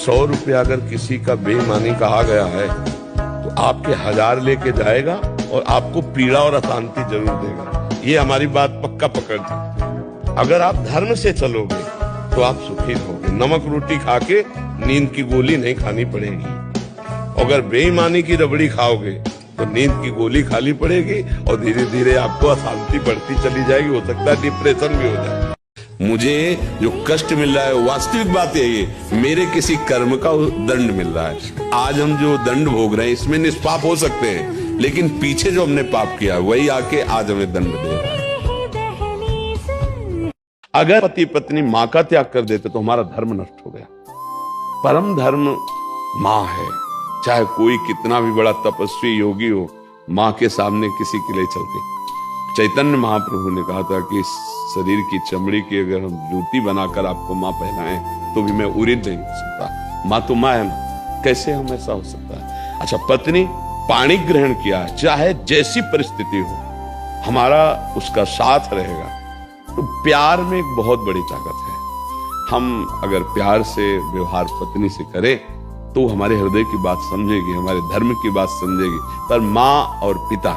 100 रुपया अगर किसी का बेईमानी कहा गया है तो आपके 1000 लेके जाएगा और आपको पीड़ा और अशांति जरूर देगा। ये हमारी बात पक्का पकड़ दो। अगर आप धर्म से चलोगे तो आप सुखी रहोगे। नमक रोटी खा के नींद की गोली नहीं खानी पड़ेगी। अगर बेईमानी की रबड़ी खाओगे तो नींद की गोली खानी पड़ेगी और धीरे धीरे आपको अशांति बढ़ती चली जाएगी। हो सकता है डिप्रेशन भी हो जाए। मुझे जो कष्ट मिल रहा है, वास्तविक बात यही है, मेरे किसी कर्म का दंड मिल रहा है। आज हम जो दंड भोग रहे हैं इसमें निष्पाप हो सकते हैं, लेकिन पीछे जो हमने पाप किया वही आके आज हमें दंड दे रहा है। अगर पति पत्नी माँ का त्याग कर देते तो हमारा धर्म नष्ट हो गया। परम धर्म माँ है। चाहे कोई कितना भी बड़ा तपस्वी योगी हो, माँ के सामने किसी के लिए चलते। चैतन्य महाप्रभु ने कहा था कि शरीर की चमड़ी की अगर हम जूती बनाकर आपको माँ पहनाएं तो भी मैं उड़िद नहीं हो सकता। माँ तो माँ है ना, कैसे हम ऐसा हो सकता है। अच्छा, पत्नी पाणी ग्रहण किया है, चाहे जैसी परिस्थिति हो हमारा उसका साथ रहेगा। तो प्यार में एक बहुत बड़ी ताकत है। हम अगर प्यार से व्यवहार पत्नी से करें तो हमारे हृदय की बात समझेगी, हमारे धर्म की बात समझेगी। पर माँ और पिता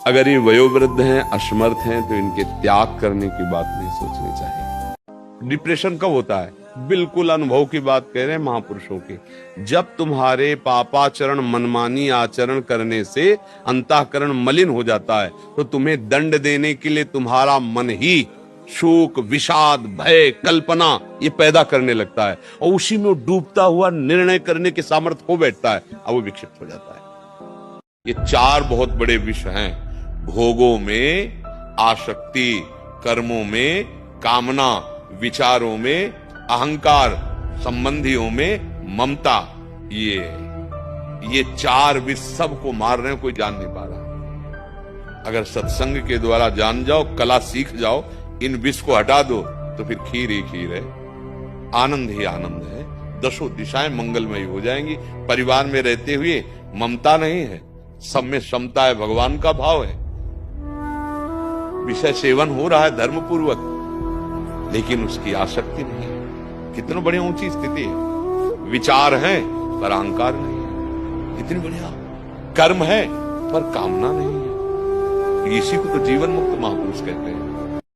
अगर ये वयोवृद्ध हैं, असमर्थ हैं, तो इनके त्याग करने की बात नहीं सोचनी चाहिए। डिप्रेशन कब होता है? बिल्कुल अनुभव की बात कह रहे हैं महापुरुषों की। जब तुम्हारे पापाचरण मनमानी आचरण करने से अंतःकरण मलिन हो जाता है तो तुम्हें दंड देने के लिए तुम्हारा मन ही शोक, विषाद, भय, कल्पना ये पैदा करने लगता है और उसी में डूबता हुआ निर्णय करने के सामर्थ्य हो बैठता है और वो विक्षिप्त हो जाता है। ये 4 बहुत बड़े विष हैं। भोगों में आसक्ति, कर्मों में कामना, विचारों में अहंकार, संबंधियों में ममता। ये 4 विष सबको मार रहे हैं, कोई जान नहीं पा रहा। अगर सत्संग के द्वारा जान जाओ, कला सीख जाओ, इन विष को हटा दो तो फिर खीर ही खीर है, आनंद ही आनंद है। 10 दिशाएं मंगलमयी हो जाएंगी। परिवार में रहते हुए ममता नहीं है, सब में समता है, भगवान का भाव है। विषय सेवन हो रहा है धर्म पूर्वक, लेकिन उसकी आसक्ति नहीं है। कितनी बढ़िया ऊंची स्थिति है। विचार है पर अहंकार नहीं है। इतनी बढ़िया कर्म है पर कामना नहीं है। इसी को तो जीवन मुक्त महापुरुष कहते हैं।